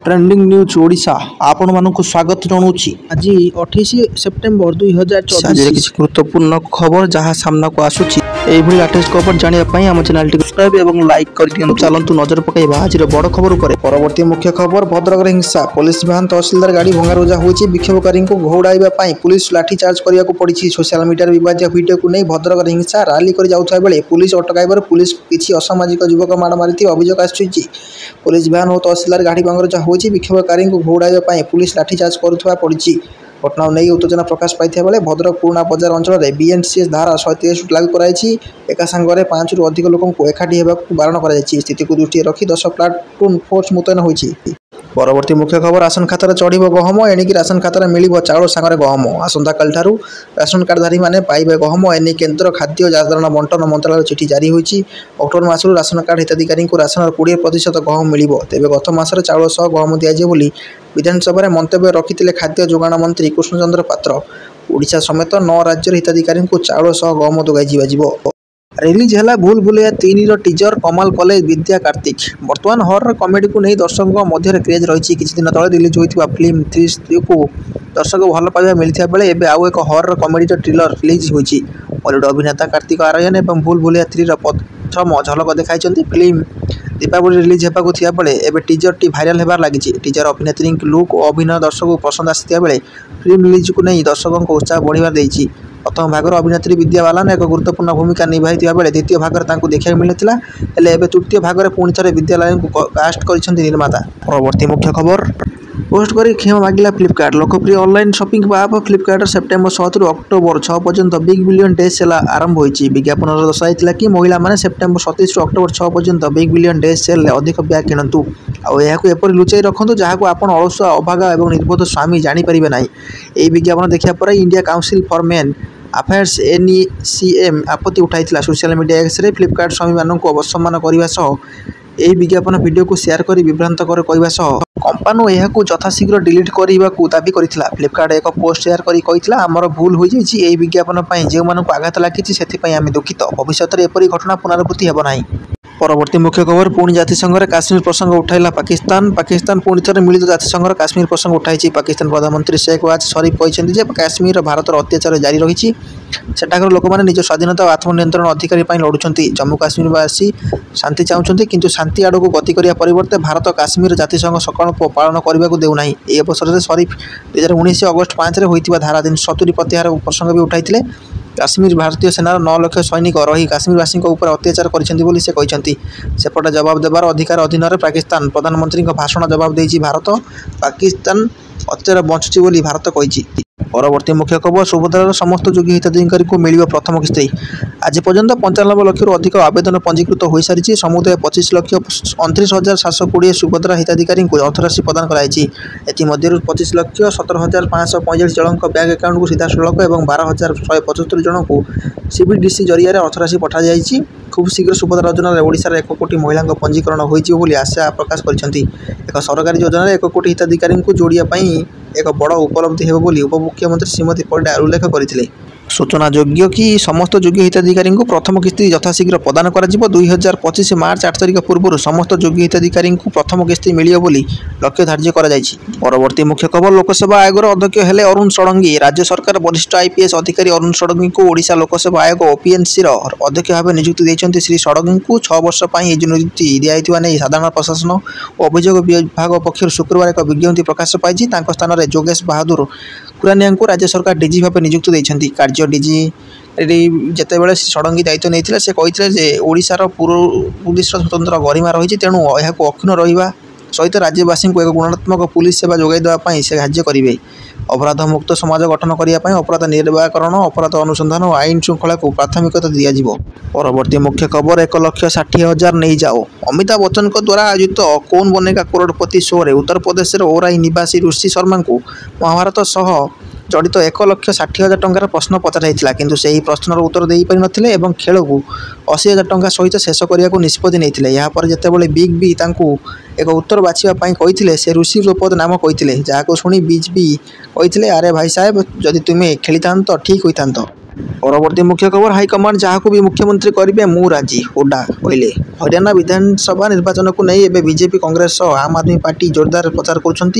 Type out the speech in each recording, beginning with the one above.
Trending news Odisha आपण मानक स्वागत जनाऊँगी। आज 28 सेप्टेम्बर 2024 किसी गुरुत्वपूर्ण खबर जहां सामना को आसुची एभली लेटेस्ट खबर जानिया आम चैनल टी सब्सक्राइब और लाइक कर दियंतु। चलंतु नजर पकाइबा आज बड़ खबर उपर। परवर्ती मुख्य खबर भद्रक हिंसा पुलिस भ्यान तहसिलदार गाड़ी भंगारुजा होइछि। विक्षोभकारी को घौड़ाइबा पई पुलिस लाठीचार्ज करिया को पड़िछि। सोशल मीडिया विवादित वीडियो को नहीं भद्रक हिंसा रैली कर जाउथबा बेले पुलिस अटकाइबार पुलिस किछि असामाजिक युवक माड़ मारिथि अभियोग आछि। पुलिस भ्यान और तहसिलदार गाड़ी भंगारुजा होइछि। विक्षोभकारी को घौड़ाइबा पई पुलिस लाठीचार्ज करुथबा पड़िछि। घटना नहीं उत्तेजना प्रकाश पाई बेले भद्रक पुराणा बजार अंचल में बीएनसीएस धारा 163 लागू कराई। एका सांगरे 5 रु अधिक लोक एकाठी होगा बारण कर स्थिति को दृष्टि रखी 10 प्लाटून फोर्स मुतयन होइछि। परवर्ती मुख्य खबर राशन खातार चढ़ गहम एणिकी राशन खातार मिल चाउल सांगे गहम। आसंता काल ठारू राशन कार्डधारी मैंने पाइबे गहम एने केन्द्र खाद्य साधारण बंटन मंत्रालय चिठी जारी होइछि। अक्टोबर मासरू राशन कार्ड हिताधिकारी को राशन 20% गहम मिल। तेज गत मासरे चाउल सह गहम दिजाव विधानसभा मंतव्य रखिते खाद्य जोगाण मंत्री कृष्णचंद्र पात्र। ओडिशा समेत 9 राज्यर हिताधिकारी को चाउल सह गहम जोगाई। रिलीज है भूल भुलैया 3 टीजर कमाल कले विद्या कार्तिक। बर्तमान हॉरर कमेडी को नहीं दर्शकों मध्य क्रेज रही। किसी दिन तले रिलीज होता फिल्म 3 स्त्री को दर्शक भल पाइबा मिलता बेले एवं आउ एक हॉरर कमेडी ट्रेलर रिलीज होती। बॉलीवुड अभिनेता कार्तिक आर्यन और भूल भुलैया 3 प्रथम झलक देखाई। फिल्म दीपावली रिलीज होगा थिया बेले एवं टीजर टी भाइराल होबार लगी। टीजर अभिनेत्री लुक और अभिनय दर्शक पसंद आसाया बेले फिल्म रिलीज को नहीं दर्शकों उत्साह बढ़िया देती। प्रथम भागर अभिनेत्री विद्या बालन एक गुरुत्वपूर्ण भूमिका निभाई बेले द्वितीय भागर देखा मिलता है। तृतीय भागर पुणी थे विद्या बालन को कास्ट कर निर्माता। परवर्ती मुख्य खबर पोस्ट कर क्षमा मागिला फ्लिपकार्ट। लोकप्रिय online shopping app Flipkart September 7 रु अक्टोबर 6 पर्यंत बिग बिलियन डे सेल आरंभ होइछि। विज्ञापन दर्शाई कि महिला माने सेप्टेम्बर 27 रु अक्टोबर 6 पर्यंत बिग बिलियन डे सेल अधिक ब्याग किणतु और एपरी लुचाई रखु जहाँ आपण अलसुआ अभागा और निर्बोध स्वामी जापर ना। यह विज्ञापन देखा पर India council for main affairs NECM आपत्ति उठाई। Social media X ray Flipkart स्वामी मानक अवसम्मान करने यह विज्ञापन वीडियो को शेयर कर विभ्रांतकर कहवा कंपानी यह यथाशीघ्र डिलीट करने को दाबी करथिला। फ्लिपकार्ट एक पोस्ट शेयर कर आमर भूल हो जाए विज्ञापन जो आघात लगी से आम दुखित। भविष्य में एपरी घटना पुनरावृत्ति हेब नहीं। परवर्ती मुख्य खबर पुणी जातिसंघ काश्मीर प्रसंग उठाइला पाकिस्तान पुणी थे मिलित जातिसंघ काश्मीर प्रसंग उठाई। पाकिस्तान प्रधानमंत्री शेख वाज शरीफ कहते काश्मीर भारत अत्याचार जारी रही। सेठाकर लोक मैंने निज स्वाधीनता और आत्मनियंत्रण अधिकार लड़ुंट। जम्मू काश्मीरवासी शांति चाहते किंतु शांति आड़ को गति करने परिवर्ते भारत काश्मीर जातिसंघ संकल्प पालन करने को देउना। यह अवसर में शरीफ 2019 अगस्ट 5 होता धारा 370 प्रत्याहार प्रसंग भी उठाई। काश्मीर भारतीय सेनार 9 लाख सैनिक रही काश्मीरवासी अत्याचार करपटे जवाब देवार अधिकार अधीन में पाकिस्तान प्रधानमंत्री भाषण जवाब देछि। भारत पाकिस्तान अत्याचार बंचुची बोली भारत कही। परवर्ती मुख्य खबर सुभद्रार समस्त योग्य हिताधिकारी को मिल प्रथम किस्ती। आज पर्यंत 95 लाख अधिक आवेदन पंजीकृत हो सारी। समुदाय 25,29,720 सुभद्रा हिताधिकारी को अर्थराशि प्रदान कराई। एमध्य 25,17,545 जन बैंक अकाउंट को सीधा सड़क और 12,175 जन को CBDC जरिया अर्थराशि पठा जाइए। खूब शीघ्र सुभद्रा योजन ओडिशार 1 कोटी महिला पंजीकरण होगी आशा प्रकाश कर। एक सरकारी योजन 1 कोटी हिताधिकारी को जोड़ाई एक बड़ उपलब्धि हेब बोली उपमुख्यमंत्री श्रीमती परिडा उल्लेख करथिले। सूचना योग्य कि समस्त योग्य हिताधिकारी को प्रथम किस्ती यथाशीघ्र प्रदान कर 2025 मार्च 8 तारिख पूर्व समस्त योग्य हिताधिकारी को प्रथम किस्ती मिलियो बोली लक्ष्य धार्य कर। परवर्ती मुख्य खबर लोकसेवा आयोग अध्यक्ष हेले अरुण षडंगी। राज्य सरकार वरिष्ठ IPS अधिकारी अरुण षडंगी को ओडिशा लोकसेवा आयोग OPNC अध्यक्ष भाव नियुक्ति देइछन्ति। श्री षडंगी को 6 वर्ष नियुक्ति दिया नहीं साधारण प्रशासन और अभियोग विभाग पक्षर शुक्रवार एक विज्ञप्ति प्रकाश पाई। स्थान में जोगेश बहादुर खुरानिया को राज्य सरकार डीजी भाव नियुक्ति देइछन्ति। कार्य डीजी जितेबाला षडंगी दायित्व नहीं से कहते ओडिशार पुलिस स्वतंत्र गरिमा रही तेणु यह अक्षुण्ण रहा सहित राज्यवासी को एक गुणात्मक पुलिस सेवा जोगाई देवाई से साहाय्य करेंगे। अपराध मुक्त समाज गठन करने अपराध निर्वाकरण अपराध अनुसंधान और आईन श्रृंखला को प्राथमिकता दिज्व। परवर्ती मुख्य खबर 1,60,000 नहीं जाओ। अमिताभ बच्चन द्वारा आयोजित कौन बनेगा करोड़पति शो रे उत्तर प्रदेश ओराई निवासी ऋषि शर्मा को महाभारत सह जड़ित 1,60,000 टंकार प्रश्न पचराई किंतु से ही प्रश्नर उत्तर दे पारि नथिले एवं खेल को 80,000 टंका सहित शेष करने को निष्पत्ति नहीं। यापर जितेबाला बिग बी एक उत्तर बाछापी कहते से ऋषि द्रौपद नाम कहते जहाँ को शुणी बिग बी कहते अरे भाई साहेब जदि तुम्हें खेली था तो ठीक होता। परवर्ती मुख्य खबर हाईकमांड जहाँ भी मुख्यमंत्री करेंगे मु राजी हुडा कहले। हरियाणा विधानसभा निर्वाचन को नहीं एवं बीजेपी कांग्रेस और आम आदमी पार्टी जोरदार प्रचार करुँच।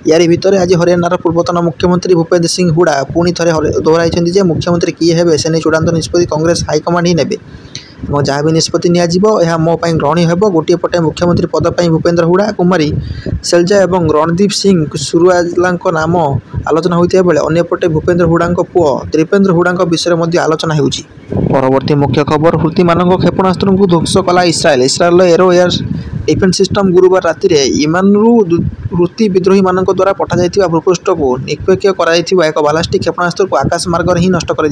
यार भितर आज हरियाणार पूर्वतन मुख्यमंत्री भूपेंद्र सिंह हुडा पुणी थे दोहराई मुख्यमंत्री किए हे से चूड़ांत निष्पत्ति कांग्रेस हाईकमांड ही नेबे और जहाँ भी निष्पत्ति निया मो ग्रहणीय हो। गोटे पटे मुख्यमंत्री पद पर भूपेंद्र हुडा कुमारी शैलजा और रणदीप सिंह सुरवाला नाम आलोचना होता बेले अंपटे भूपेंद्र हुडा पुओ त्रिपेंद्र हुडा विषय में आलोचना हो। परवर्ती मुख्य खबर हुती मानक क्षेपणास्त्र को ध्वंस कला इस्राएल। इस्राएल एरो एयर डिफेन्स सिस्टम गुरुवार राति इमानरू हुती विद्रोही मान द्वारा पठाई भूपृष्ठ को निक्षेप कर एक बालास्टिक क्षेपणास्त्र को आकाश मार्ग ही नष्ट कर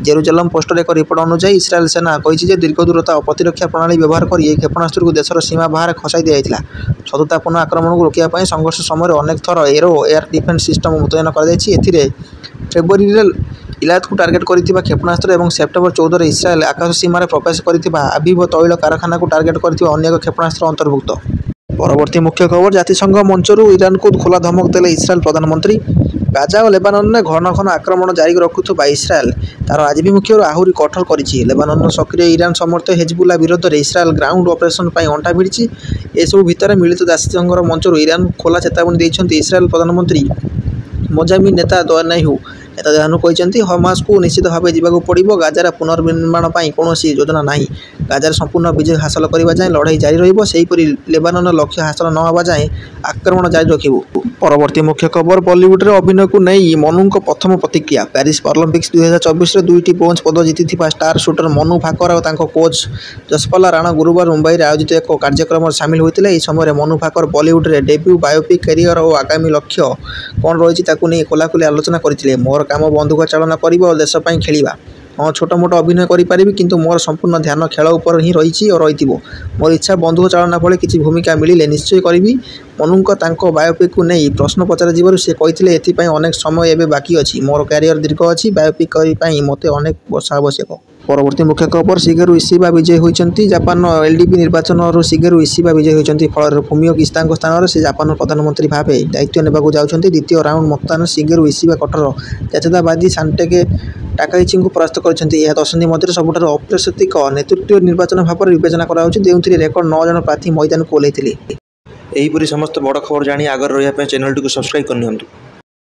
जेरुजालम पोस्टर एक रिपोर्ट अनुसार इस्राएल सेना कही दीर्घ दूरता प्रतिरक्षा प्रणाली व्यवहार कर क्षेपणास्त्र को देशर सीमा बाहर खसाई दिया। शत्रुतापूर्ण आक्रमण को रोकने संघर्ष समय अनेक थर एरो एयर डिफेन्स सिस्टम मुतयन कर फेब्रुआरी इलाद को टार्गेट कर क्षेपणास्त्र और सेप्टेम्बर 14 इस्राएल आकाश सीमार प्रवेश कर आविव तैल कारखाना को टार्गेट कर अनेक क्षेपणास्त्र अंतर्भुक्त। परवर्ती मुख्य खबर जातिसंघ मंचरू ईरान को खोला धमक देले इस्राएल प्रधानमंत्री। गाजा और लेबानन में घन घन आक्रमण जारी रखुवा इस्राएल तार आभिमुख्य आहरी कठोर करिछि। लेबानन सक्रिय ईरान समर्थित हेजबुल्ला विरोध में इस्राएल ग्राउंड ऑपरेशन अंटा भिड़ी। एसबू भितर मिलित जातिसंघ मंचरू ईरान खोला चेतावनी देइछन्ति इस्राएल प्रधानमंत्री मोजामिन नेतान्याहू। नेतान्याहू कहते हमास को निश्चित भाव जावाक पड़ो। गाजार पुनर्निर्माण कौन योजना ना। गाजार संपूर्ण विजय हासिल करने जाए लड़ाई जारी रहीपरी लेबानन लक्ष्य हासिल न होगा जाए आक्रमण जारी रखिबु। परवर्ती मुख्य खबर बॉलीवुड रे अभिनय को नहीं मनु प्रथम प्रतिक्रिया। पेरिस ओलंपिक्स 2024 में 2टी ब्रोंज पद जीति स्टार शूटर मनु भाकर और कोच जसपाला राणा गुरुवार मुंबई में आयोजित एक कार्यक्रम सामिल होते। यह समय मनु भाकर बॉलीवुड रे डेब्यू बायोपिक कैरियर और आगामी लक्ष्य कौन रही खोलाखोली आलोचना करते। मोर काम बंधुक चालना करवा और देश खेलवा। हाँ छोट मोट अभिनय करी किंतु मोर संपूर्ण ध्यान खेल उपर ही रही और रही मोर इच्छा बंधुक चालना भले किसी भूमिका मिले निश्चय करी। मनुक बायोपिक को नहीं प्रश्न पचर से कहते एपाई अनेक समय एवं बाकी अच्छी मोर क्यारियर दीर्घ अच्छी बायोपिक करने मत अनेक वर्ष आवश्यक। परवर्ती मुख्य खबर शिगेरु इशिबा विजय होती। जापान एलडीपी निर्वाचन शिगेरु इशिबा विजय होती। फल फुमियो किस्ता स्थान से जापान प्रधानमंत्री भाव दायित्व नेबाकू जाउछन्ति। द्वितीय राउंड मतदान शिगेरु इशिबा कठोर जातीयतावादी सांटेके टाकाइची को परास्त करछन्ति। यह दशंधि मध्य सबुठार अप्रस्थितिक नेतृत्व निर्वाचन भाव में विवेचना कर रेकर्ड 9 जन प्रार्थी मैदान को ओह्लैथिले। एहिपरि समस्त बड़ खबर जानी आगर रहिबा चैनल टी को सब्सक्राइब करनियंतु।